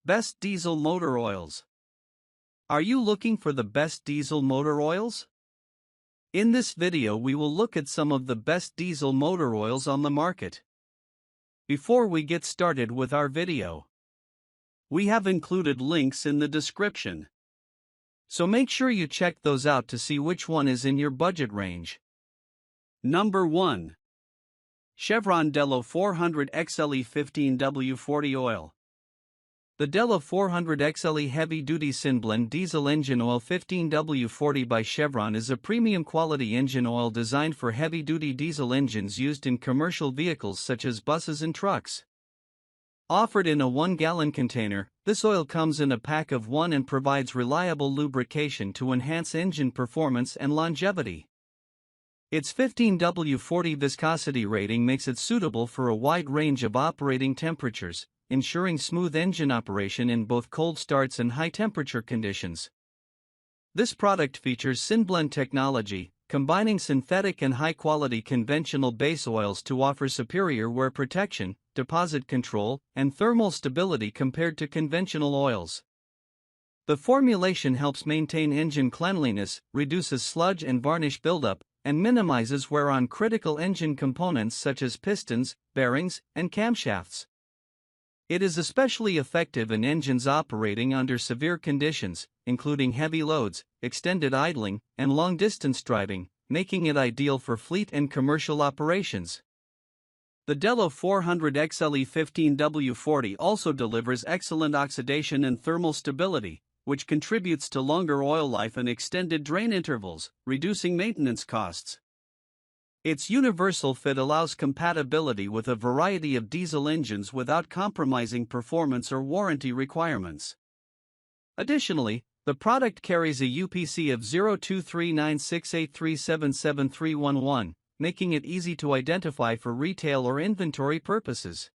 Best diesel motor oils. Are you looking for the best diesel motor oils? In this video we will look at some of the best diesel motor oils on the market. Before we get started with our video, we have included links in the description, so make sure you check those out to see which one is in your budget range. Number 1. Chevron Delo 400 XLE 15W40 Oil. The Delo 400 XLE heavy-duty Synblend diesel engine oil 15W40 by Chevron is a premium quality engine oil designed for heavy-duty diesel engines used in commercial vehicles such as buses and trucks. Offered in a 1-gallon container, this oil comes in a pack of 1 and provides reliable lubrication to enhance engine performance and longevity. Its 15W40 viscosity rating makes it suitable for a wide range of operating temperatures, ensuring smooth engine operation in both cold starts and high-temperature conditions. This product features Synblend technology, combining synthetic and high-quality conventional base oils to offer superior wear protection, deposit control, and thermal stability compared to conventional oils. The formulation helps maintain engine cleanliness, reduces sludge and varnish buildup, and minimizes wear on critical engine components such as pistons, bearings, and camshafts. It is especially effective in engines operating under severe conditions, including heavy loads, extended idling, and long-distance driving, making it ideal for fleet and commercial operations. The Delo 400 XLE 15W40 also delivers excellent oxidation and thermal stability, which contributes to longer oil life and extended drain intervals, reducing maintenance costs. Its universal fit allows compatibility with a variety of diesel engines without compromising performance or warranty requirements. Additionally, the product carries a UPC of 023968377311, making it easy to identify for retail or inventory purposes.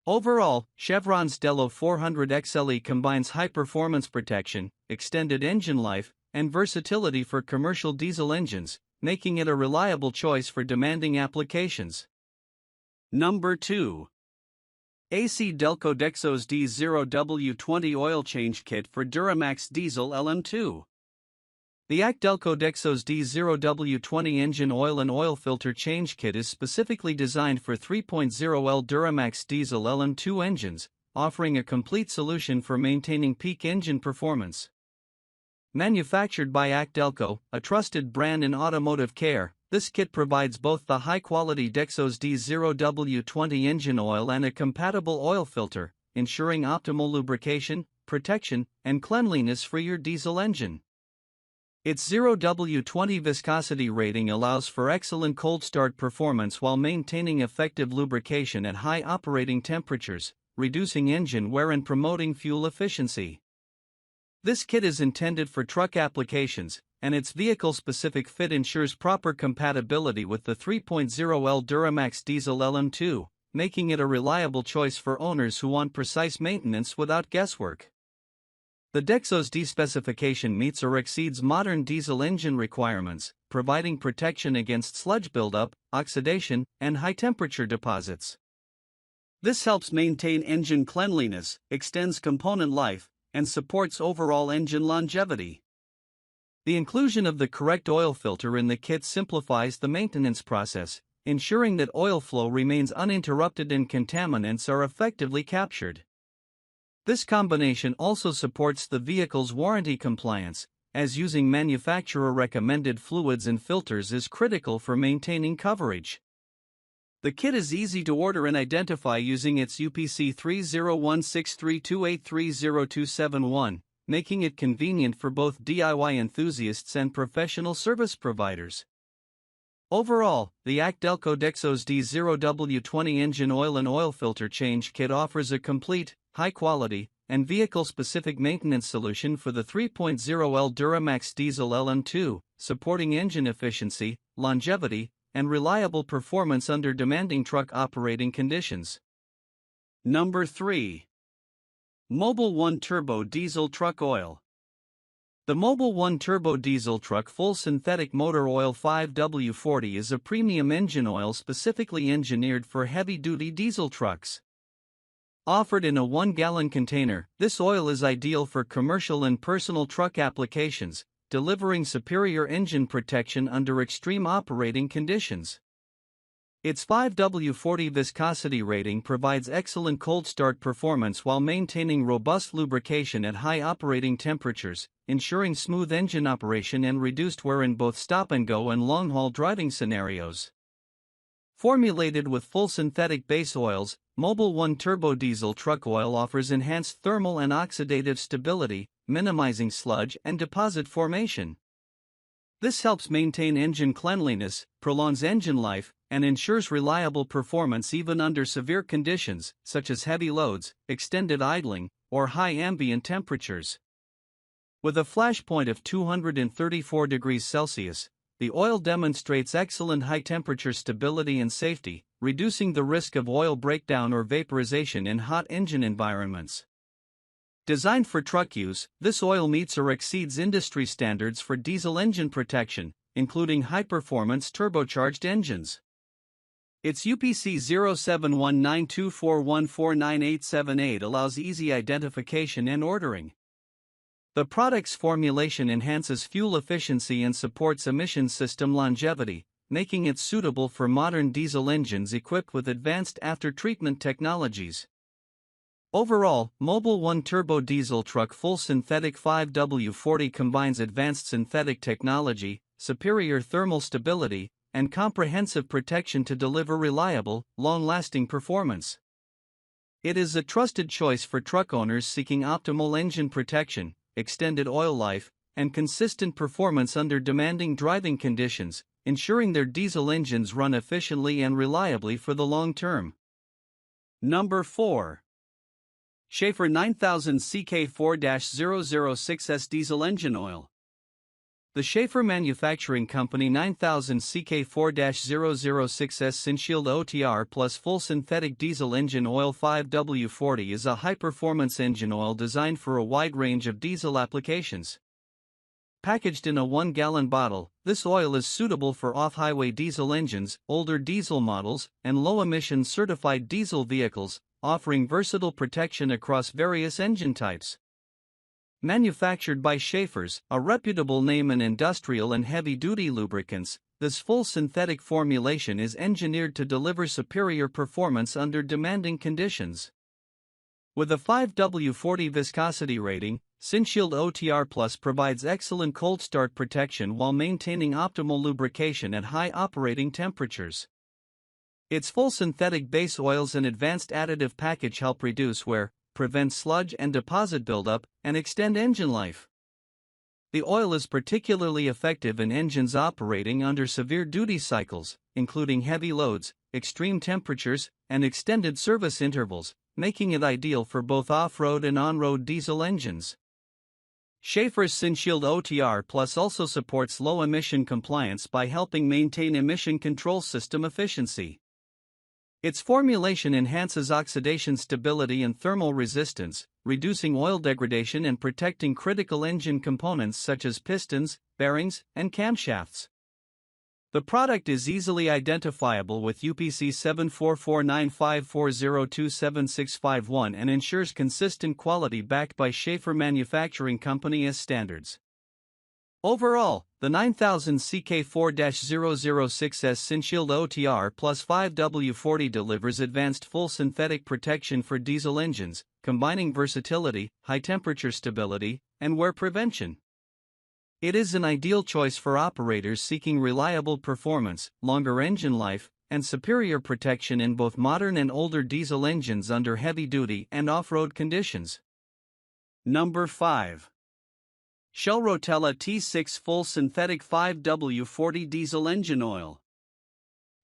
Overall, Chevron's Delo 400 XLE combines high-performance protection, extended engine life, and versatility for commercial diesel engines, making it a reliable choice for demanding applications. Number 2. AC Delco DexosD 0W20 Oil Change Kit for Duramax Diesel LM2. The Delco DexosD 0W20 engine oil and oil filter change kit is specifically designed for 3.0L Duramax Diesel LM2 engines, offering a complete solution for maintaining peak engine performance. Manufactured by Delco, a trusted brand in automotive care, this kit provides both the high-quality DexosD 0W20 engine oil and a compatible oil filter, ensuring optimal lubrication, protection, and cleanliness for your diesel engine. Its 0W20 viscosity rating allows for excellent cold start performance while maintaining effective lubrication at high operating temperatures, reducing engine wear and promoting fuel efficiency. This kit is intended for truck applications, and its vehicle-specific fit ensures proper compatibility with the 3.0L Duramax Diesel LM2, making it a reliable choice for owners who want precise maintenance without guesswork. The DexosD specification meets or exceeds modern diesel engine requirements, providing protection against sludge buildup, oxidation, and high-temperature deposits. This helps maintain engine cleanliness, extends component life, and supports overall engine longevity. The inclusion of the correct oil filter in the kit simplifies the maintenance process, ensuring that oil flow remains uninterrupted and contaminants are effectively captured. This combination also supports the vehicle's warranty compliance, as using manufacturer-recommended fluids and filters is critical for maintaining coverage. The kit is easy to order and identify using its UPC 3016328300271, making it convenient for both DIY enthusiasts and professional service providers. Overall, the Delco DexosD 0W20 engine oil and oil filter change kit offers a complete, high-quality, and vehicle-specific maintenance solution for the 3.0L Duramax Diesel LM2, supporting engine efficiency, longevity, and reliable performance under demanding truck operating conditions. Number 3. Mobil 1 Turbo Diesel Truck Oil. The Mobil 1 Turbo Diesel Truck Full Synthetic Motor Oil 5W40 is a premium engine oil specifically engineered for heavy-duty diesel trucks. Offered in a 1-gallon container, this oil is ideal for commercial and personal truck applications, delivering superior engine protection under extreme operating conditions. Its 5W40 viscosity rating provides excellent cold start performance while maintaining robust lubrication at high operating temperatures, ensuring smooth engine operation and reduced wear in both stop-and-go and long-haul driving scenarios. Formulated with full synthetic base oils, Mobil 1 Turbo Diesel truck oil offers enhanced thermal and oxidative stability, minimizing sludge and deposit formation. This helps maintain engine cleanliness, prolongs engine life, and ensures reliable performance even under severe conditions, such as heavy loads, extended idling, or high ambient temperatures. With a flash point of 234 degrees Celsius, the oil demonstrates excellent high-temperature stability and safety, reducing the risk of oil breakdown or vaporization in hot engine environments. Designed for truck use, this oil meets or exceeds industry standards for diesel engine protection, including high-performance turbocharged engines. Its UPC 071924149878 allows easy identification and ordering. The product's formulation enhances fuel efficiency and supports emission system longevity, making it suitable for modern diesel engines equipped with advanced after-treatment technologies. Overall, Mobil 1 Turbo Diesel Truck Full Synthetic 5W40 combines advanced synthetic technology, superior thermal stability, and comprehensive protection to deliver reliable, long-lasting performance. It is a trusted choice for truck owners seeking optimal engine protection, extended oil life, and consistent performance under demanding driving conditions, ensuring their diesel engines run efficiently and reliably for the long term. Number 4. Schaeffer 9000 CK4-006S Diesel Engine Oil. The Schaeffer Manufacturing Company 9000 CK4-006S Synshield OTR Plus Full Synthetic Diesel Engine Oil 5W40 is a high-performance engine oil designed for a wide range of diesel applications. Packaged in a 1-gallon bottle, this oil is suitable for off-highway diesel engines, older diesel models, and low-emission certified diesel vehicles, offering versatile protection across various engine types. Manufactured by Schaeffer's, a reputable name in industrial and heavy-duty lubricants, this full synthetic formulation is engineered to deliver superior performance under demanding conditions. With a 5W40 viscosity rating, Synshield OTR Plus provides excellent cold start protection while maintaining optimal lubrication at high operating temperatures. Its full synthetic base oils and advanced additive package help reduce wear, prevent sludge and deposit buildup, and extend engine life. The oil is particularly effective in engines operating under severe duty cycles, including heavy loads, extreme temperatures, and extended service intervals, making it ideal for both off-road and on-road diesel engines. Schaeffer's Synshield OTR Plus also supports low-emission compliance by helping maintain emission control system efficiency. Its formulation enhances oxidation stability and thermal resistance, reducing oil degradation and protecting critical engine components such as pistons, bearings, and camshafts. The product is easily identifiable with UPC 7449540276651 and ensures consistent quality backed by Schaeffer Manufacturing Company as standards. Overall, the 9000 CK4-006S Synshield OTR Plus 5W40 delivers advanced full synthetic protection for diesel engines, combining versatility, high-temperature stability, and wear prevention. It is an ideal choice for operators seeking reliable performance, longer engine life, and superior protection in both modern and older diesel engines under heavy-duty and off-road conditions. Number 5. Shell Rotella T6 Full Synthetic 5W40 Diesel Engine Oil.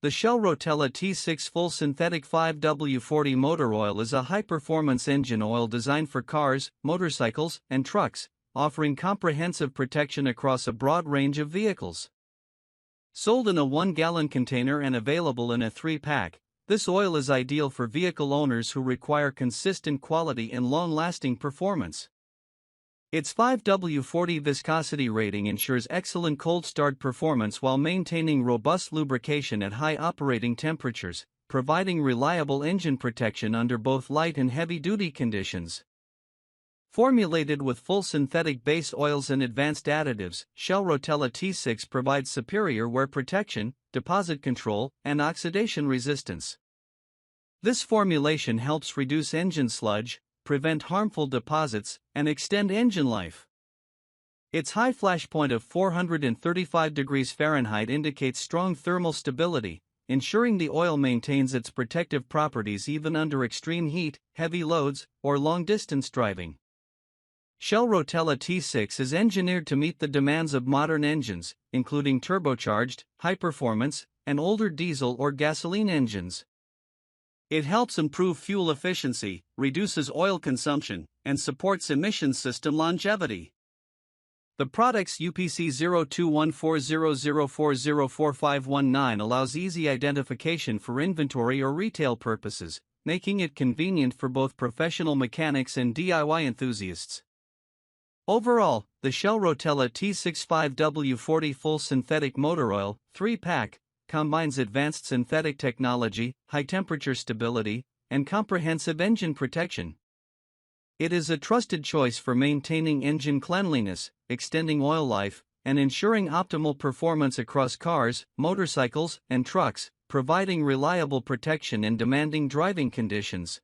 The Shell Rotella T6 Full Synthetic 5W40 Motor Oil is a high-performance engine oil designed for cars, motorcycles, and trucks, offering comprehensive protection across a broad range of vehicles. Sold in a 1-gallon container and available in a 3-pack, this oil is ideal for vehicle owners who require consistent quality and long-lasting performance. Its 5W40 viscosity rating ensures excellent cold start performance while maintaining robust lubrication at high operating temperatures, providing reliable engine protection under both light and heavy-duty conditions. Formulated with full synthetic base oils and advanced additives, Shell Rotella T6 provides superior wear protection, deposit control, and oxidation resistance. This formulation helps reduce engine sludge, prevent harmful deposits, and extend engine life. Its high flash point of 435 degrees Fahrenheit indicates strong thermal stability, ensuring the oil maintains its protective properties even under extreme heat, heavy loads, or long-distance driving. Shell Rotella T6 is engineered to meet the demands of modern engines, including turbocharged, high-performance, and older diesel or gasoline engines. It helps improve fuel efficiency, reduces oil consumption, and supports emission system longevity. The product's UPC 021400404519 allows easy identification for inventory or retail purposes, making it convenient for both professional mechanics and DIY enthusiasts. Overall, the Shell Rotella T65W40 Full Synthetic Motor Oil 3-pack combines advanced synthetic technology, high-temperature stability, and comprehensive engine protection. It is a trusted choice for maintaining engine cleanliness, extending oil life, and ensuring optimal performance across cars, motorcycles, and trucks, providing reliable protection in demanding driving conditions.